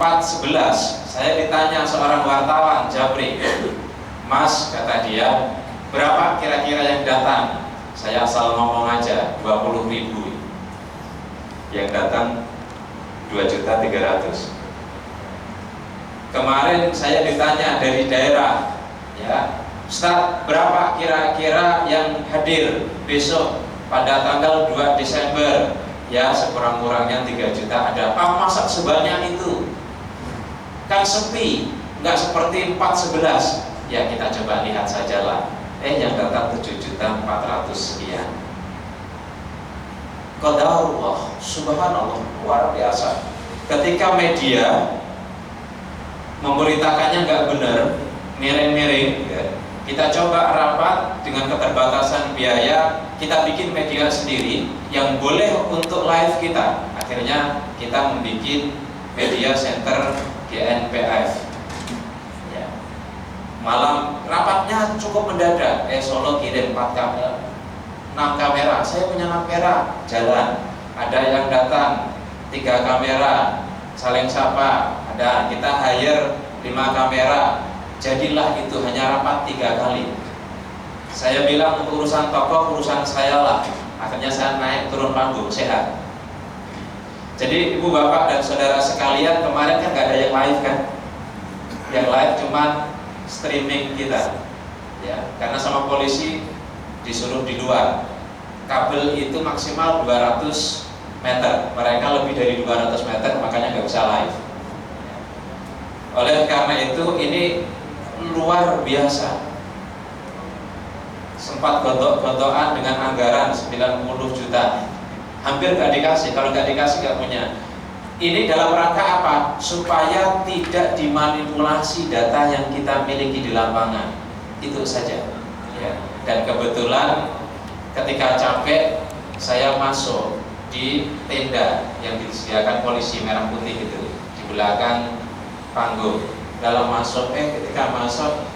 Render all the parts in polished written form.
4.11 saya ditanya seorang wartawan, Japri, Mas, kata dia, berapa kira-kira yang datang? Saya asal ngomong aja, 20.000. Yang datang 2.300.000. Kemarin saya ditanya dari daerah, ya, Ustaz, berapa kira-kira yang hadir besok pada tanggal 2 Desember? Ya, sekurang-kurangnya 3 juta ada. Masa sebanyak itu? Kan sepi, nggak seperti 4.11. Ya, kita coba lihat sajalah. Yang datang 7.400.000 sekian. Qadarullah, subhanallah, luar biasa. Ketika media memberitakannya nggak benar, miring-miring, ya, kita coba rapat dengan keterbatasan biaya, kita bikin media sendiri yang boleh untuk live kita. Akhirnya kita membuat media center GNPF. Ya. Malam rapatnya cukup mendadak. Solo kirim 4 kamera, 6 kamera. Saya punya 6 kamera, jalan. Ada yang datang 3 kamera, saling sapa. Ada kita hire 5 kamera. Jadilah itu hanya rapat 3 kali. Saya bilang untuk urusan tokoh, urusan saya lah. Akhirnya saya naik turun panggung, sehat. Jadi ibu bapak dan saudara sekalian, kemarin kan gak ada yang live kan? Yang live cuma streaming kita, ya. Karena sama polisi disuruh di luar. Kabel itu maksimal 200 meter. Mereka lebih dari 200 meter, makanya gak bisa live. Oleh karena itu ini luar biasa. Sempat gontok-gontokan dengan anggaran 90 juta. Hampir gak dikasih, kalau gak dikasih gak punya. Ini dalam rangka apa? Supaya tidak dimanipulasi data yang kita miliki di lapangan. Itu saja, ya. Dan kebetulan ketika capek, saya masuk di tenda yang disediakan polisi merah putih itu di belakang panggung. Dalam masuk, ketika masuk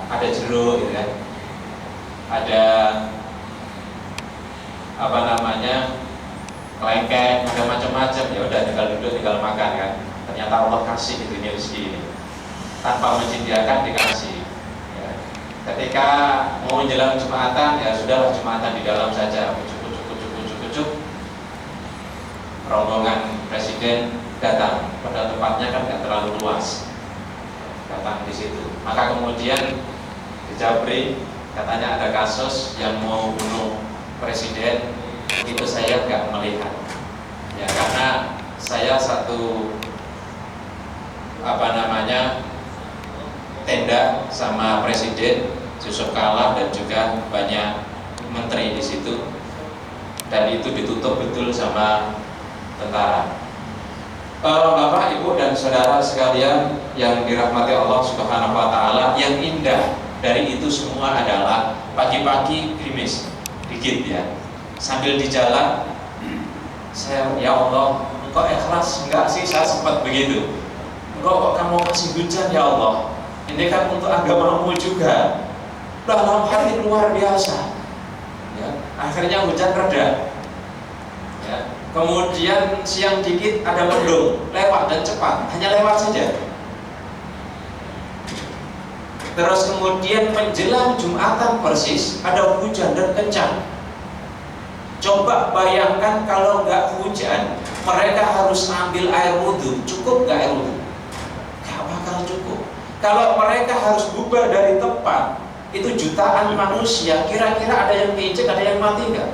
ada jeruk gitu kan, ada apa namanya, lengkeng, ada macam-macam. Ya udah, tinggal duduk, tinggal makan kan. Ternyata Allah kasih gitu ini rezeki ini, tanpa menyediakan dikasih. Ya. Ketika mau menjelang Jumatan, ya sudahlah Jumatan di dalam saja, ucuk. Rombongan presiden datang, pada tempatnya kan nggak terlalu luas, datang di situ. Maka kemudian di Japri katanya ada kasus yang mau bunuh presiden. Itu saya nggak melihat, ya, karena saya satu tenda sama presiden Yusuf Kala dan juga banyak menteri di situ, dan itu ditutup betul sama tentara. Bapak, Ibu dan saudara sekalian yang dirahmati Allah Subhanahu wa taala, yang indah dari itu semua adalah pagi-pagi gerimis dikit ya. Sambil di jalan saya, ya Allah, Engkau ikhlas enggak sih? Saya sempat begitu. Engkau kok kamu kasih hujan ya Allah? Ini kan untuk agamamu juga. Dalam hati luar biasa. Ya, akhirnya hujan reda. Ya. Kemudian siang dikit ada mendung, lewat dan cepat, hanya lewat saja. Terus kemudian menjelang Jumatan persis ada hujan dan kencang. Coba bayangkan kalau nggak hujan, mereka harus ambil air wudhu. Cukup nggak air wudhu? Nggak bakal cukup. Kalau mereka harus bubar dari tempat, itu jutaan manusia, kira-kira ada yang keinjek, ada yang mati nggak?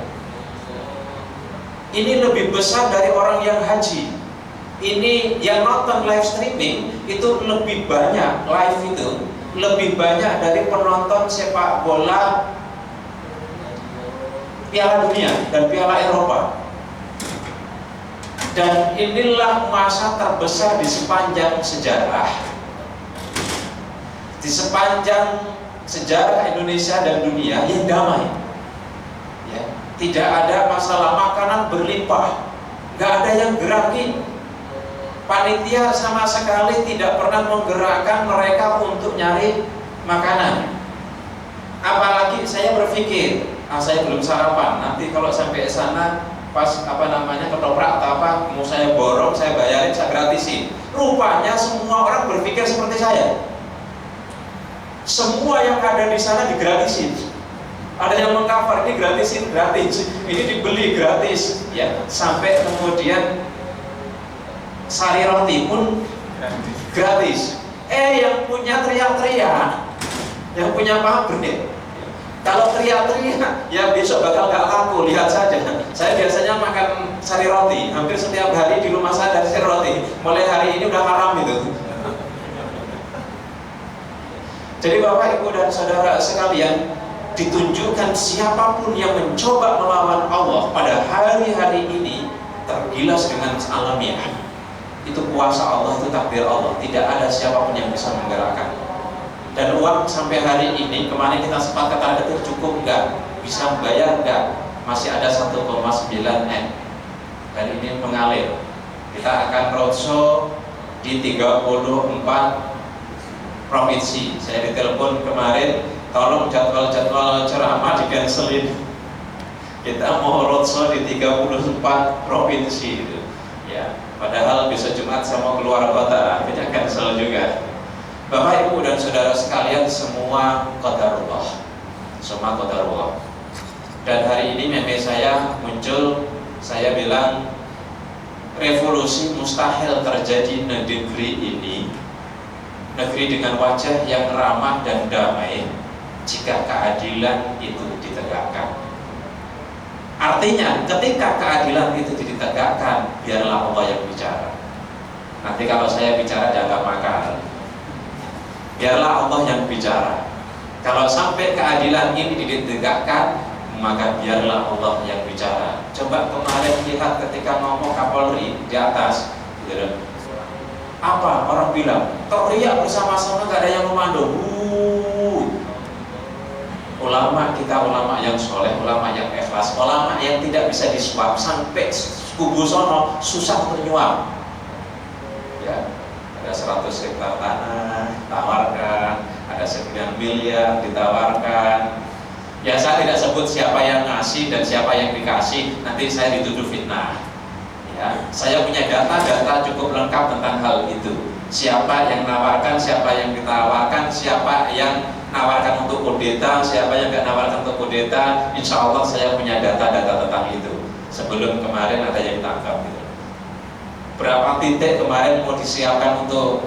Ini lebih besar dari orang yang haji. Ini yang nonton live streaming itu lebih banyak, live itu lebih banyak dari penonton sepak bola Piala Dunia dan Piala Eropa. Dan inilah masa terbesar di sepanjang sejarah. Di sepanjang sejarah Indonesia dan dunia yang damai. Ya, tidak ada masalah, makanan berlimpah, nggak ada yang gerakin. Panitia sama sekali tidak pernah menggerakkan mereka untuk nyari makanan. Apalagi saya berpikir, saya belum sarapan, nanti kalau sampai sana pas ketoprak atau apa mau saya borong, saya bayarin, saya gratisin. Rupanya semua orang berpikir seperti saya. Semua yang ada di sana digratisin. Ada yang mengcover, ini gratisin, gratis, ini dibeli gratis, ya. Sampai kemudian sari roti pun gratis. Yang punya teriak-teriak, yang punya pabrik, kalau teriak-teriak, ya besok bakal nggak laku. Lihat saja, saya biasanya makan sari roti, hampir setiap hari di rumah saya ada sari roti. Mulai hari ini udah haram itu. Jadi Bapak, Ibu, dan Saudara sekalian, ditunjukkan siapapun yang mencoba melawan Allah pada hari-hari ini tergilas dengan alamiah. Itu kuasa Allah, itu takdir Allah. Tidak ada siapapun yang bisa menggerakkan. Dan uang sampai hari ini, kemarin kita sempat kata-kata cukup enggak, bisa membayar enggak, masih ada 1,9 M. Dan ini mengalir. Kita akan roadshow di 34 provinsi. Saya ditelepon kemarin, tolong jadwal ceramah di-cancelin. Kita mau roadshow di 34 provinsi itu. Ya, padahal besok Jumat saya mau keluar kota, kita cancel juga. Bapak, Ibu, dan Saudara sekalian, semua qadarullah. Semua qadarullah. Dan hari ini meme saya muncul, saya bilang revolusi mustahil terjadi di negeri ini, negeri dengan wajah yang ramah dan damai, jika keadilan itu ditegakkan. Artinya, ketika keadilan itu ditegakkan, biarlah Allah yang bicara. Nanti kalau saya bicara dianggap makar. Biarlah Allah yang bicara. Kalau sampai keadilan ini ditegakkan, maka biarlah Allah yang bicara. Coba kemarin lihat ketika ngomong Kapolri di atas, gitu. Apa orang bilang? Teriak bersama-sama, gak ada yang memandang. Ulama kita, ulama yang soleh, ulama yang ikhlas, ulama yang tidak bisa disuap, sampai kubu sono susah untuk nyuap. Ya, ada 100 hektar tanah tawarkan, ada 9 miliar ditawarkan. Ya, saya tidak sebut siapa yang ngasih dan siapa yang dikasih, nanti saya dituduh fitnah. Ya, saya punya data cukup lengkap tentang hal itu. Siapa yang nawarkan, siapa yang ditawarkan, siapa yang nawarkan untuk kudeta, siapa yang nggak nawarkan untuk kudeta. Insya Allah saya punya data-data tentang itu. Sebelum kemarin ada yang ditangkap gitu. Berapa titik kemarin mau disiapkan untuk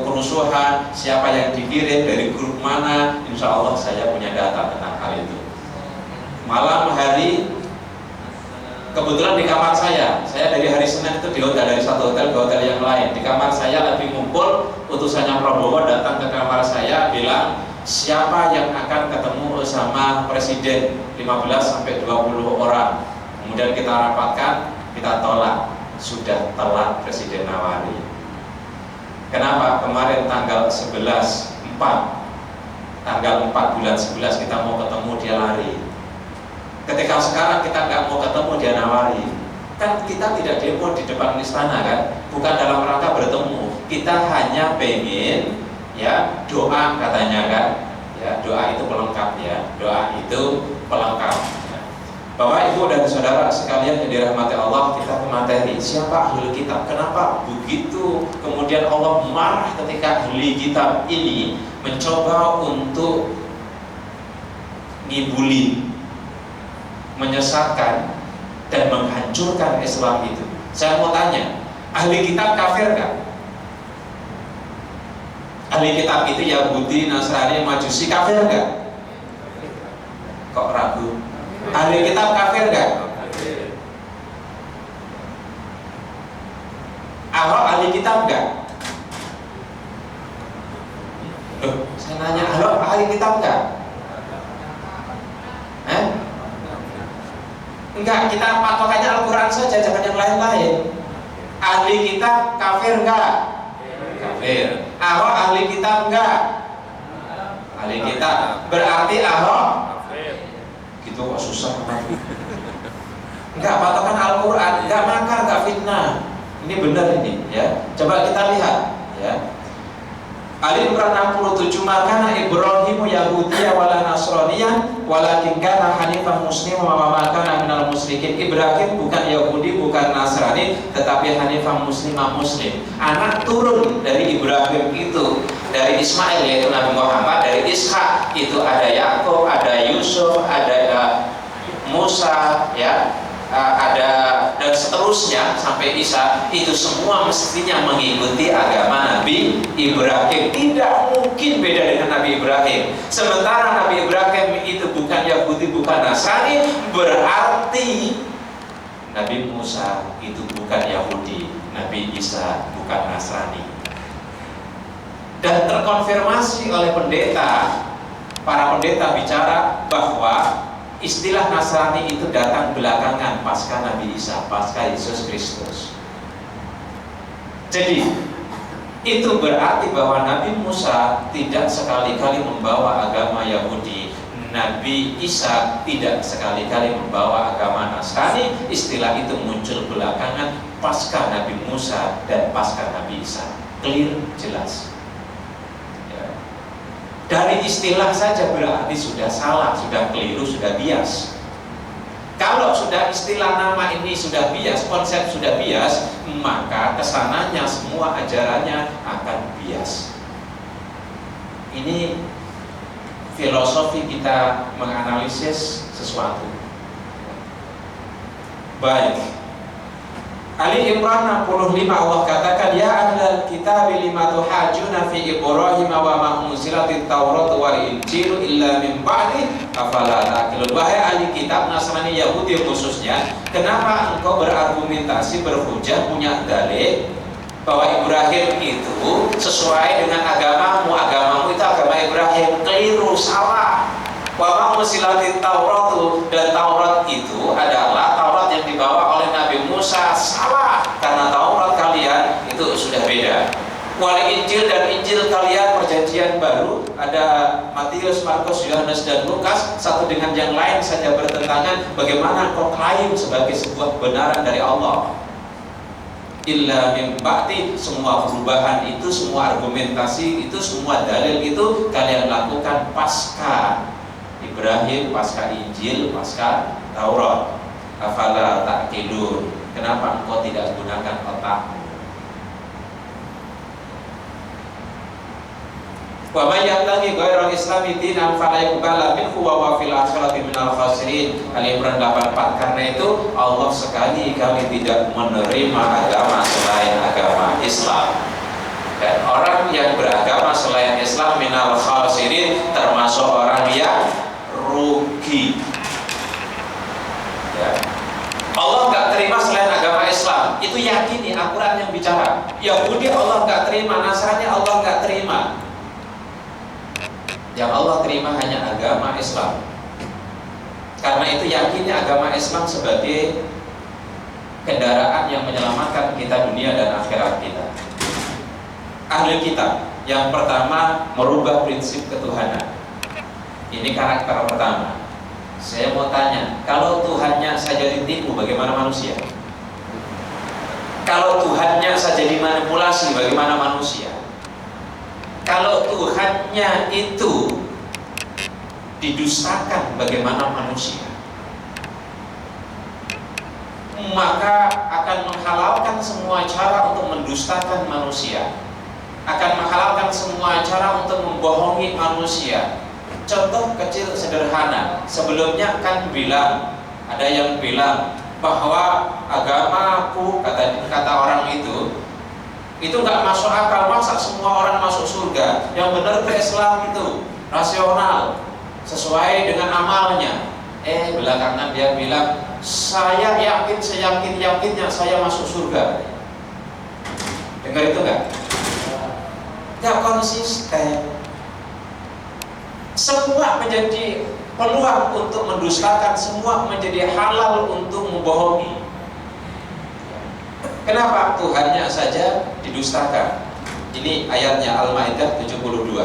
kerusuhan, siapa yang dikirim, dari grup mana, insya Allah saya punya data tentang hal itu. Malam hari, kebetulan di kamar saya dari hari Senin itu di hotel, dari satu hotel ke hotel yang lain. Di kamar saya lagi ngumpul, utusannya Prabowo datang ke kamar saya bilang, siapa yang akan ketemu sama Presiden 15-20 orang. Kemudian kita rapatkan, kita tolak. Sudah telat Presiden nawari. Kenapa? Kemarin tanggal 11/4 tanggal 4 bulan 11 kita mau ketemu, dia lari. Ketika sekarang kita nggak mau ketemu, dia nawari. Kan kita tidak demo di depan istana kan, bukan dalam rangka bertemu. Kita hanya pengen ya doa katanya kan, ya doa itu pelengkap ya, doa itu pelengkap. Bapak, Ibu, dan Saudara sekalian yang dirahmati Allah, kita ke materi. Siapa ahli kitab? Kenapa begitu kemudian Allah marah ketika ahli kitab ini mencoba untuk ngibuli, menyesatkan dan menghancurkan Islam itu? Saya mau tanya, ahli kitab kafir nggak? Ahli kitab itu Yahudi, Nasrani, Majusi, kafir nggak? Kok ragu? Ahli kitab kafir nggak? Ahok ahli kitab nggak? Loh, saya nanya, Ahok ahli kitab nggak? Enggak, kita patokannya Al-Quran saja, jangan yang lain-lain. Ahli kitab kafir nggak? Kafir. Ahok ahli kitab nggak? Ahli kitab. Berarti Ahok itu kok susah banget. Enggak, patokan Al-Quran, enggak makar, enggak fitnah. Ini benar ini ya. Coba kita lihat ya. Ali Imran 67, maka Ibrahimu Yahudiyya wala Nasraniyan walakin kana hanifan musliman wa ma kana minal musyrikin. Ibrahim bukan Yahudi, bukan Nasrani, tetapi hanifan muslimah, muslim. Anak turun dari Ibrahim itu dari Ismail, yaitu Nabi Muhammad. Dari Ishak itu ada Yakub, ada Yusuf, ada Musa, ya, ada dan seterusnya sampai Isa. Itu semua mestinya mengikuti agama Nabi Ibrahim. Tidak mungkin beda dengan Nabi Ibrahim. Sementara Nabi Ibrahim itu bukan Yahudi, bukan Nasrani, berarti Nabi Musa itu bukan Yahudi, Nabi Isa bukan Nasrani. Dan terkonfirmasi oleh pendeta, para pendeta bicara bahwa istilah Nasrani itu datang belakangan pasca Nabi Isa, pasca Yesus Kristus. Jadi itu berarti bahwa Nabi Musa tidak sekali-kali membawa agama Yahudi, Nabi Isa tidak sekali-kali membawa agama Nasrani. Istilah itu muncul belakangan pasca Nabi Musa dan pasca Nabi Isa. Clear, jelas. Dari istilah saja berarti sudah salah, sudah keliru, sudah bias. Kalau sudah istilah nama ini sudah bias, konsep sudah bias, maka kesananya semua ajarannya akan bias. Ini filosofi kita menganalisis sesuatu. Baik. Ali Imran 65 Allah katakan, ya ahlal kitab lima tuhajuna fi Ibrahim wa ma unzilatit Taurat wal Injil illa min ba'di afala taqilun. Wahai ahli kitab Nasrani, Yahudi khususnya, kenapa engkau berargumentasi, berhujah, punya dalil bahwa Ibrahim itu sesuai dengan agamamu, agamamu itu agama Ibrahim? Keliru, salah. Wa ma unzilatit Taurat, dan Taurat itu adalah Taurat yang dibawa oleh Nabi Musa. Salah, karena Taurat kalian itu sudah beda. Wal Injil, dan Injil kalian perjanjian baru, ada Matius, Markus, Yohanes, dan Lukas, satu dengan yang lain saja bertentangan. Bagaimana kau klaim sebagai sebuah kebenaran dari Allah? Illa min ba'di, semua perubahan itu, semua argumentasi itu, semua dalil itu kalian lakukan pasca Ibrahim, pasca Injil, pasca Taurat. Afala ta'qilun, kenapa engkau tidak gunakan otakmu? Wa may yabtaghi ghairal islami dinan fala yuqbala minhu wa huwa fil akhirati minal khasirin. Ali Imran 84. Karena itu Allah sekali-kali tidak menerima agama selain agama Islam. Dan orang yang beragama selain Islam minal khasirin, termasuk orang yang rugi. Ya. Allah nggak terima selain agama Islam. Itu yakini, Al-Quran yang bicara. Yahudi Allah nggak terima, Nasrani Allah nggak terima. Yang Allah terima hanya agama Islam. Karena itu yakini agama Islam sebagai kendaraan yang menyelamatkan kita dunia dan akhirat kita. Ahli kitab yang pertama merubah prinsip ketuhanan. Ini karakter pertama. Saya mau tanya, kalau Tuhannya saja ditipu, bagaimana manusia? Kalau Tuhannya saja dimanipulasi, bagaimana manusia? Kalau Tuhannya itu didustakan, bagaimana manusia? Maka akan menghalalkan semua cara untuk mendustakan manusia, akan menghalalkan semua cara untuk membohongi manusia. Contoh kecil sederhana, sebelumnya kan ada yang bilang bahwa agamaku, kata orang itu nggak masuk akal. Masa semua orang masuk surga? Yang benar ke Islam itu rasional, sesuai dengan amalnya. Belakangan dia bilang, saya yakin, seyakin-yakinnya saya masuk surga. Dengar itu nggak? Nggak konsisten. Semua menjadi peluang untuk mendustakan, semua menjadi halal untuk membohongi. Kenapa? Tuhannya saja didustakan. Ini ayatnya Al-Maidah 72.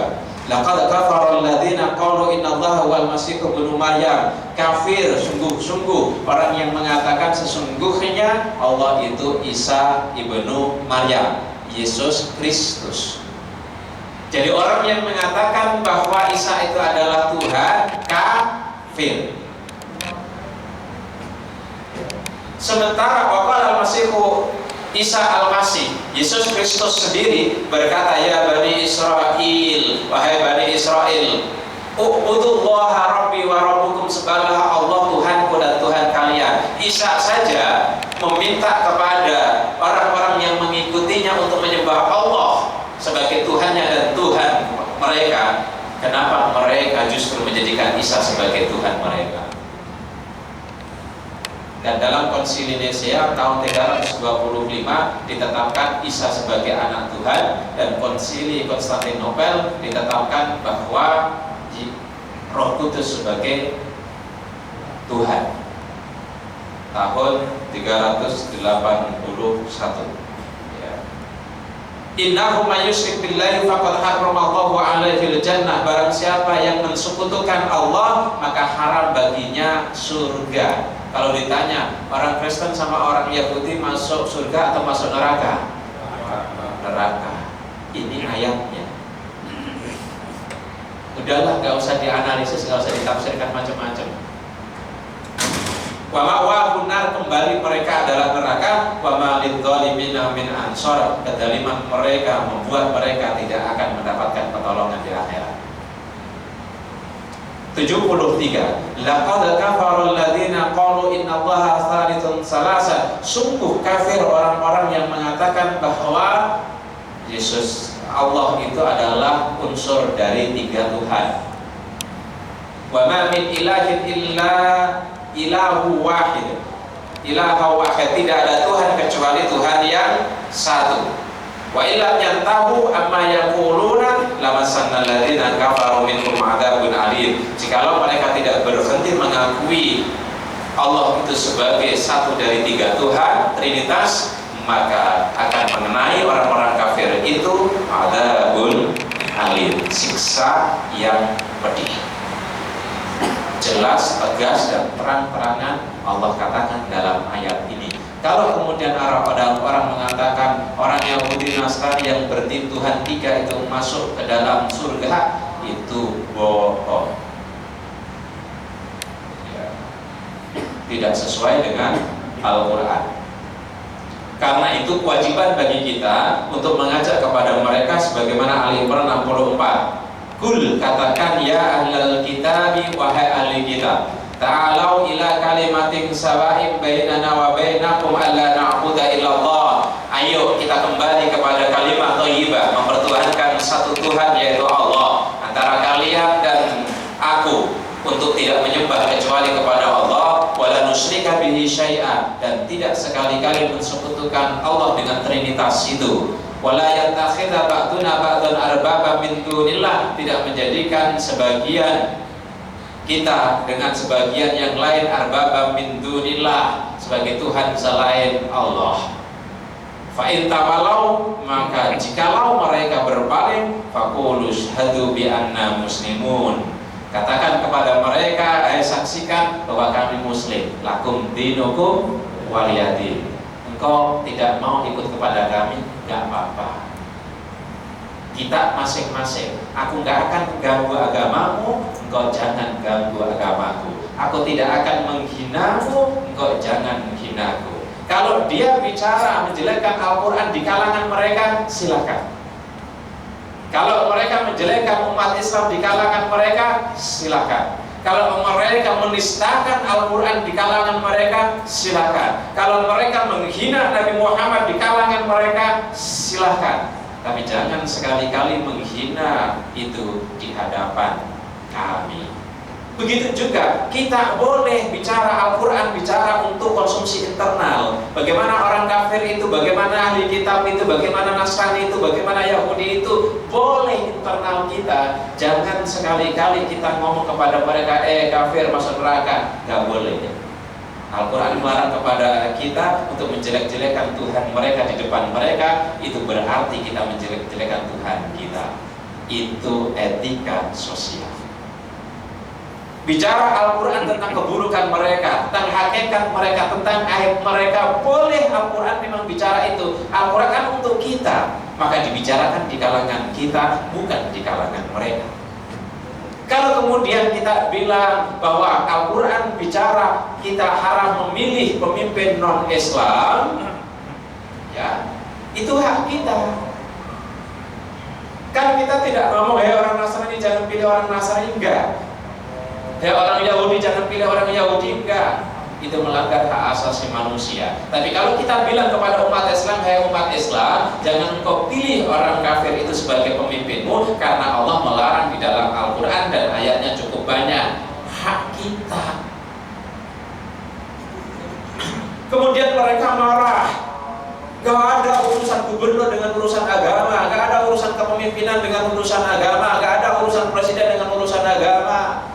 Laqad kafara alladziina qalu innallaha huwal masih ibnu Maryam. Kafir sungguh-sungguh orang yang mengatakan sesungguhnya Allah itu Isa ibnu Maryam, Yesus Kristus. Jadi orang yang mengatakan bahwa Isa itu adalah Tuhan, kafir. Sementara waqala al-Masihu Isa al-Masih, Yesus Kristus sendiri berkata, ya Bani Israel, wahai Bani Israel, u'budullaha rabbi wa rabbukum, sembahlah Allah Tuhanku dan Tuhan kalian. Isa saja meminta kepada orang-orang yang mengikutinya untuk menyembah Allah sebagai Tuhannya dan Tuhan mereka. Kenapa mereka justru menjadikan Isa sebagai Tuhan mereka? Dan dalam Konsili Nisea tahun 325 ditetapkan Isa sebagai anak Tuhan, dan Konsili Konstantinopel ditetapkan bahwa Roh Kudus sebagai Tuhan tahun 381. Innahu may yusyrik billahi faqad harramallahu 'alaihil jannah. Barang siapa yang mensekutukan Allah, maka haram baginya surga. Kalau ditanya orang Kristen sama orang Yahudi masuk surga atau masuk neraka? Neraka. Ini ayatnya. Udahlah, gak usah dianalisis, gak usah ditafsirkan macam-macam. Wa ma'wahun nar, kembali mereka adalah neraka. Wa ma lidzalimina min ansor, kedaliman mereka membuat mereka tidak akan mendapatkan pertolongan di akhirat. 73. Laqad kafara alladziina qalu innallaha tsalitsun salasa. Sungguh kafir orang-orang yang mengatakan bahwa Yesus Allah itu adalah unsur dari 3 Tuhan. Wa ma min ilahin illa ilahu wahid. Ilahu wahid, tidak ada Tuhan kecuali Tuhan yang satu. Wa illam yantahu amma yaquluna lamassanna alladziina kafaru minhum 'adzabun alim. Jikalau mereka tidak berhenti mengakui Allah itu sebagai satu dari 3 Tuhan, Trinitas, maka akan mengenai orang-orang kafir itu adzabun alim, siksa yang pedih. Jelas, tegas, dan terang-terangan Allah katakan dalam ayat ini. Kalau kemudian orang mengatakan orang Yahudi Nasrani yang bertim Tuhan 3 itu masuk ke dalam surga, itu bohong. Ya. Tidak sesuai dengan Al-Quran. Karena itu kewajiban bagi kita untuk mengajak kepada mereka sebagaimana Ali Imran 64. Kul, katakan ya ahlal kitabi, wahai ahli kitab, ta'alau ila kalimatin sawa'im bainana wa bainakum alla na'budu illallah. Ayo kita kembali kepada kalimat thayyibah, mempertuhankan satu Tuhan yaitu Allah, antara kalian dan aku, untuk tidak menyembah kecuali kepada Allah, wala nusyrika bihi syai'a, dan tidak sekali-kali mensekutukan Allah dengan Trinitas itu. Wala yattakhidha ba'duna ba'dan arbaba min dunillah, tidak menjadikan sebagian kita dengan sebagian yang lain arbaba min dunillah, sebagai Tuhan selain Allah. Fa in tawalau, maka jikalau mereka berpaling, faqulu syhadu bi anna muslimun, katakan kepada mereka, saksikan bahwa kami muslim. Lakum dinukum waliyadin. Engkau tidak mau ikut kepada kami, gak apa-apa. Kita masing-masing. Aku gak akan ganggu agamamu, engkau jangan ganggu agamaku. Aku tidak akan menghinamu, engkau jangan menghinaku. Kalau dia bicara menjelekkan Al-Quran di kalangan mereka, silakan. Kalau mereka menjelekkan umat Islam di kalangan mereka, silakan. Kalau mereka menistakan Al-Quran di kalangan mereka, silakan. Kalau mereka menghina Nabi Muhammad di kalangan mereka, silakan. Tapi jangan sekali-kali menghina itu di hadapan kami. Begitu juga kita boleh bicara Al-Quran, bicara untuk konsumsi internal. Bagaimana orang kafir itu, bagaimana ahli kitab itu, bagaimana Nasrani itu, bagaimana Yahudi itu, boleh internal kita. Jangan sekali-kali kita ngomong kepada mereka, kafir masuk neraka. Gak boleh. Al-Quran melarang kepada kita untuk menjelek-jelekan Tuhan mereka di depan mereka. Itu berarti kita menjelek-jelekan Tuhan kita. Itu etika sosial. Bicara Al-Quran tentang keburukan mereka, tentang hakikat mereka, tentang aib mereka, boleh. Al-Quran memang bicara itu. Al-Quran kan untuk kita. maka dibicarakan di kalangan kita, bukan di kalangan mereka. Kalau kemudian kita bilang bahwa Al-Quran bicara kita haram memilih pemimpin non-Islam, ya, itu hak kita. Kan kita tidak ngomong, hei orang Nasrani jangan pilih orang Nasrani, enggak. Hei orang Yahudi jangan pilih orang Yahudi, enggak. Itu melanggar hak asasi manusia. Tapi kalau kita bilang kepada umat Islam, hai umat Islam, jangan engkau pilih orang kafir itu sebagai pemimpinmu, karena Allah melarang di dalam Al-Quran dan ayatnya cukup banyak. Hak kita. Kemudian mereka marah. Gak ada urusan gubernur dengan urusan agama, gak ada urusan kepemimpinan dengan urusan agama, gak ada urusan presiden dengan urusan agama.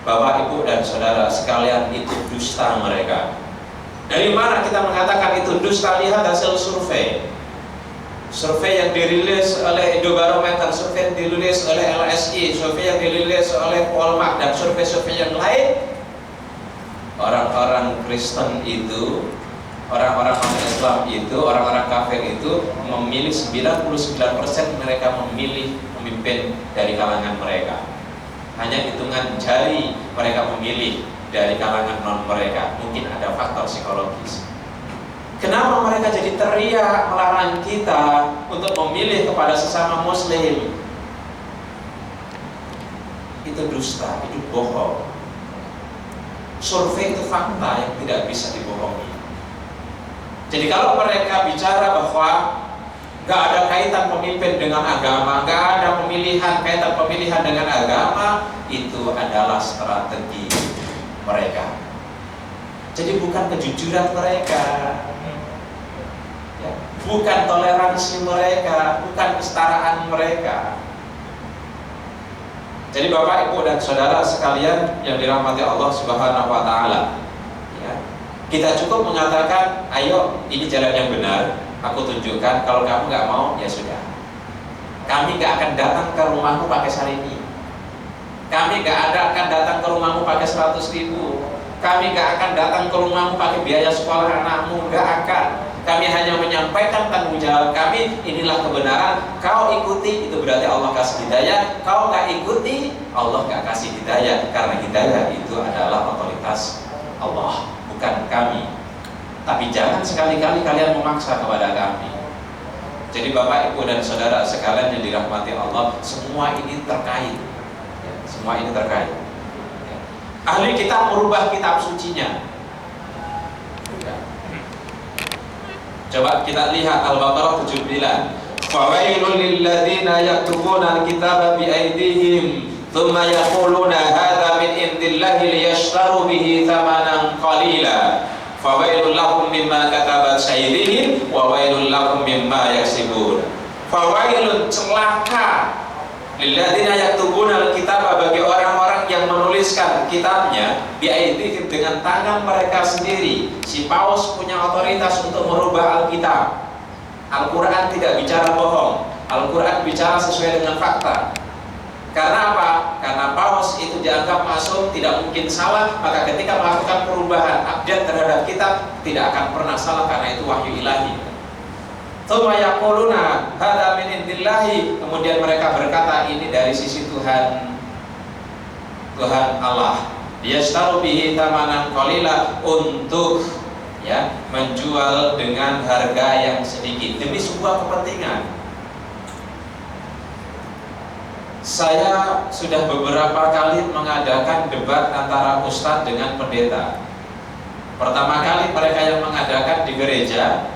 Bapak, Ibu, dan Saudara sekalian, itu dusta mereka. Dari mana kita mengatakan itu dusta? Lihat hasil survei. Survei yang dirilis oleh Indobarometer, survei yang dirilis oleh LSI, survei yang dirilis oleh Polmark, dan survei-survei yang lain. Orang-orang Kristen itu, orang-orang non-Islam itu, orang-orang kafir itu memilih 99% mereka memilih pemimpin dari kalangan mereka. Hanya hitungan jari mereka memilih dari kalangan non mereka. Mungkin ada faktor psikologis. Kenapa mereka jadi teriak melarang kita untuk memilih kepada sesama muslim? Itu dusta, itu bohong. Survei itu fakta yang tidak bisa dibohongi. Jadi kalau mereka bicara bahwa gak ada kaitan pemimpin dengan agama, gak ada kaitan pemilihan dengan agama, itu adalah strategi mereka. Jadi bukan kejujuran mereka, ya, bukan toleransi mereka, bukan kesetaraan mereka. Jadi Bapak, Ibu, dan Saudara sekalian yang dirahmati Allah Subhanahu wa Ta'ala, ya, kita cukup mengatakan, ayo ini jalan yang benar, aku tunjukkan. Kalau kamu nggak mau, ya sudah. Kami nggak akan datang ke rumahmu pakai sarimi. Kami nggak akan datang ke rumahmu pakai 100.000. Kami nggak akan datang ke rumahmu pakai biaya sekolah anakmu. Nggak akan. Kami hanya menyampaikan tanggung jawab kami. Inilah kebenaran. Kau ikuti, itu berarti Allah kasih hidayah. Kau nggak ikuti, Allah nggak kasih hidayah. Karena hidayah itu adalah otoritas Allah, bukan kami. Tapi jangan sekali-kali kalian memaksa kepada kami. Jadi Bapak, Ibu, dan Saudara sekalian yang dirahmati Allah, semua ini terkait, ya, semua ini terkait, ya. Ahli kitab merubah kitab sucinya, ya. Coba kita lihat Al-Baqarah 79. Fawailul lilladzina yaktubuna al-kitaba biaydihim thumma yaquluna hadza min indillahi liyashtaru bihi thamanan qalila. Fawailul lahum mimma katabat aydihim wa wailul lahum mimma yaksibun. Fawailun, celaka, lilladzina yaktubuna al-kitaba, bagi orang-orang yang menuliskan kitabnya biaydihim, dengan tangan mereka sendiri. Si paus punya otoritas untuk merubah Alkitab. Al-Quran tidak bicara bohong, Al-Quran bicara sesuai dengan fakta. Karena apa? Karena paus itu dianggap masuk, tidak mungkin salah. Maka ketika melakukan perubahan update terhadap kitab, tidak akan pernah salah, karena itu wahyu ilahi. Tsumma yaquluna hadza min indillahi, kemudian mereka berkata ini dari sisi Tuhan, Tuhan Allah. Yashtaru bihi thamanan qalila, untuk, ya, menjual dengan harga yang sedikit demi sebuah kepentingan. Saya sudah beberapa kali mengadakan debat antara ustadz dengan pendeta. Pertama kali mereka yang mengadakan di gereja.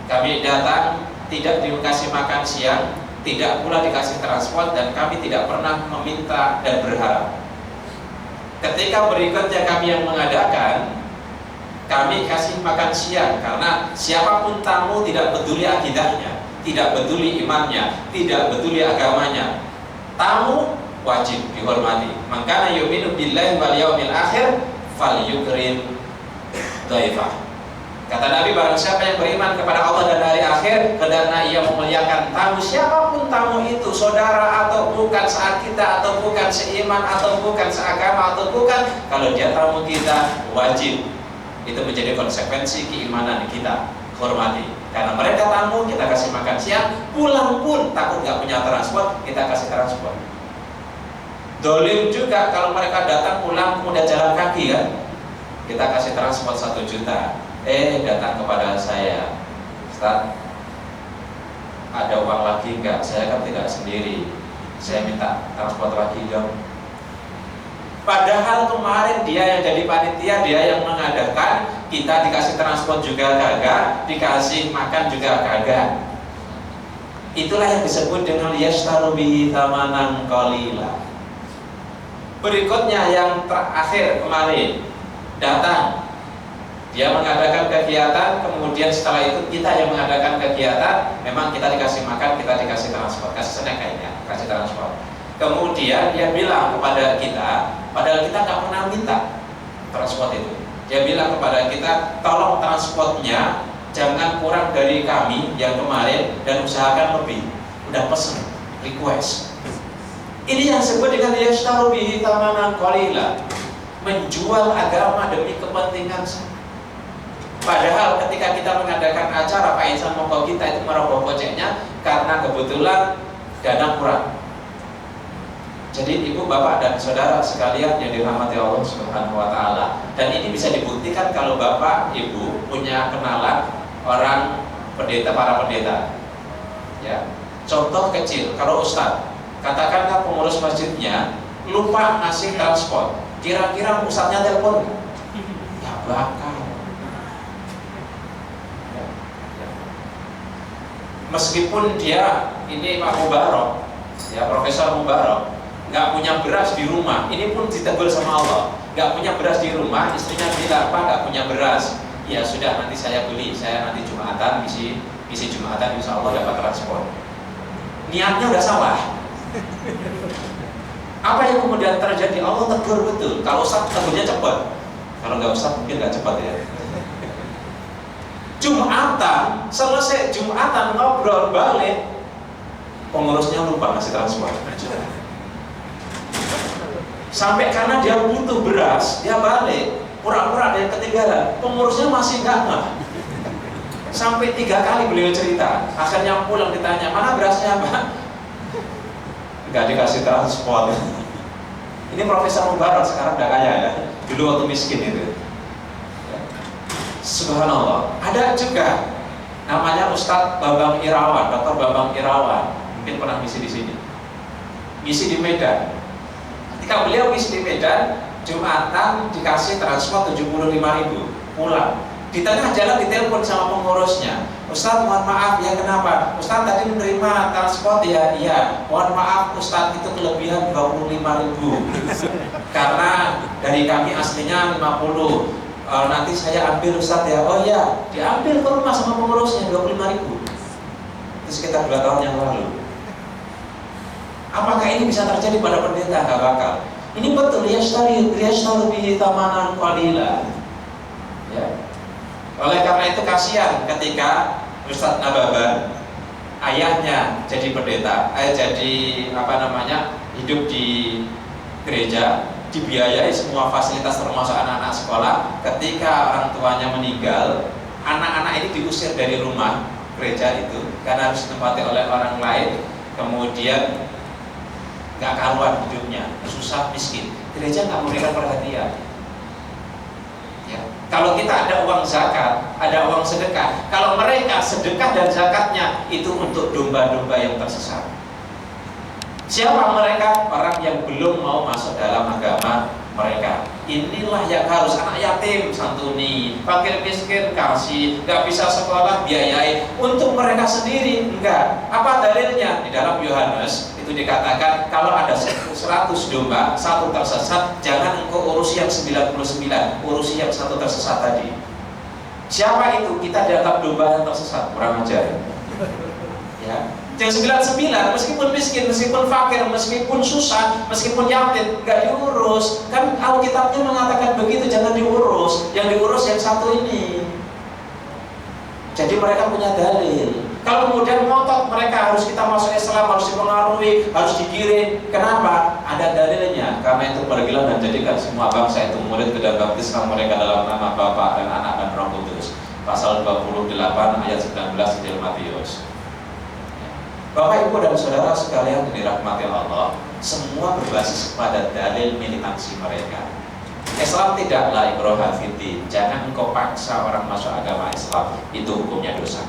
Kami datang, tidak dikasih makan siang, tidak pula dikasih transport, dan kami tidak pernah meminta dan berharap. Ketika berikutnya kami yang mengadakan, kami kasih makan siang, karena siapapun tamu, tidak peduli akidahnya, tidak peduli imannya, tidak peduli agamanya, tamu wajib dihormati. Maka yu'minu billahi wal yaumil akhir falyukrim dhaifah. Kata Nabi, barang siapa yang beriman kepada Allah dan hari akhir, hendaknya ia memuliakan tamu, siapapun tamu itu, saudara atau bukan, saat kita atau bukan, seiman atau bukan, seagama atau bukan, kalau dia tamu kita, wajib. Itu menjadi konsekuensi keimanan kita, hormati. Karena mereka tamu, kita kasih makan siang. Pulang pun takut nggak punya transport, kita kasih transport. Dolim juga kalau mereka datang pulang kemudian jalan kaki kan, kita kasih transport 1 juta. Datang kepada saya, Ustaz, ada uang lagi enggak? Saya kan tidak sendiri, saya minta transport lagi dong. Padahal kemarin dia yang jadi panitia, dia yang mengadakan, kita dikasih transport juga kagak, dikasih makan juga kagak. Itulah yang disebut dengan yashtaru bihi thamanan qalila. Berikutnya yang terakhir kemarin datang, dia mengadakan kegiatan, kemudian setelah itu kita yang mengadakan kegiatan, memang kita dikasih makan, kita dikasih transport, kasih snack kayaknya, kasih transport. Kemudian dia bilang kepada kita, padahal kita nggak pernah minta transport itu. Dia bilang kepada kita, tolong transportnya jangan kurang dari kami yang kemarin dan usahakan lebih. Udah pesen, request. Ini yang disebut dengan yashtaru bihi thamanan qalila, menjual agama demi kepentingan. Padahal ketika kita mengadakan acara, Pak Insan monggo kita itu merogoh koceknya karena kebetulan dana kurang. Jadi ibu, bapak dan saudara sekalian yang dirahmati Allah Subhanahu wa taala, dan ini bisa dibuktikan kalau bapak ibu punya kenalan orang pendeta, para pendeta. Ya. Contoh kecil, kalau ustaz, katakanlah pengurus masjidnya lupa ngasih transport, kira-kira ustaznya telepon nggak? Ya bakal. Meskipun dia ini Pak Mubarok, ya Profesor Mubarok, nggak punya beras di rumah, ini pun ditegur sama Allah. Nggak punya beras di rumah, istrinya bilang, Pak nggak punya beras. Ya sudah, nanti saya beli, saya nanti Jumatan, misi Jumatan, insya Allah dapat transport. Niatnya udah salah. Apa yang kemudian terjadi? Allah tegur betul. Kalau Ustaz tegurnya cepat, kalau nggak Ustaz mungkin nggak cepat ya. Jumatan, selesai Jumatan ngobrol balik, pengurusnya lupa ngasih transport. Sampai karena dia butuh beras, dia balik, pura-pura dia ketinggalan, pengurusnya masih nggak ngeh. Sampai 3 kali beliau cerita, akhirnya pulang ditanya, mana berasnya Pak? Nggak dikasih transport. Ini Profesor Mubarak sekarang udah kaya ya, dulu waktu miskin itu. Subhanallah. Ada juga namanya Ustadz Bambang Irawan, Dr. Bambang Irawan, mungkin pernah misi di sini, misi di Medan. Ketika beliau misi di Medan, Jumatan dikasih transport 75.000 pulang. Di tengah jalan ditelepon sama pengurusnya, Ustadz mohon maaf ya, kenapa? Ustadz tadi menerima transport ya, iya. Mohon maaf Ustadz, itu kelebihan 25.000 karena dari kami aslinya 50. Nanti saya ambil Ustadz ya. Oh iya, diambil ke rumah sama pengurusnya 25.000. Itu sekitar 2 tahun yang lalu. Apakah ini bisa terjadi pada pendeta? Gak bakal. Ini betul, yashtaru bihi thamanan qalila. Ya. Oleh karena itu kasihan ketika Ustadz Nababan, ayahnya jadi pendeta, jadi hidup di gereja, dibiayai semua fasilitas termasuk anak-anak sekolah. Ketika orang tuanya meninggal, anak-anak ini diusir dari rumah gereja itu karena harus ditempati oleh orang lain, kemudian nggak karuan hidupnya, susah miskin. Gereja nggak memberikan perhatian. Ya. Kalau kita ada uang zakat, ada uang sedekah, kalau mereka sedekah dan zakatnya itu untuk domba-domba yang tersesat. Siapa mereka? Orang yang belum mau masuk dalam agama mereka. Inilah yang harus, anak yatim santuni, fakir miskin kasih, nggak bisa sekolah biayai. Untuk mereka sendiri enggak. Apa dalilnya? Di dalam Yohanes itu dikatakan kalau ada 100 domba, 1 tersesat, jangan engkau urusi yang 99, urusi yang 1 tersesat tadi. Siapa itu? Kita dianggap domba yang tersesat, kurang ajar. Ya. Yang 99 meskipun miskin, meskipun fakir, meskipun susah, meskipun yatim, nggak diurus. Kan Alkitabnya mengatakan begitu, jangan diurus. Yang diurus yang 1 ini. Jadi mereka punya dalil. Kalau kemudian ngotot mereka harus kita masuk Islam, harus dipengaruhi, harus digiring. Kenapa? Ada dalilnya. Karena itu pergilah dan jadikan semua bangsa itu murid dan baptiskan mereka dalam nama Bapa dan Anak dan Roh Kudus. pasal 28 ayat 19 Injil Matius. Bapak, Ibu, dan Saudara sekalian yang dirahmati Allah, semua berbasis pada dalil militansi mereka. Islam tidaklah ikraha fiddin, jangan engkau paksa orang masuk agama Islam, itu hukumnya dosa.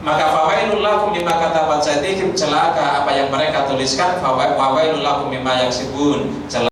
Maka fawailul lakum mimma katabat aydihim, celaka apa yang mereka tuliskan, fawailul lakum mimma yaksibun, celaka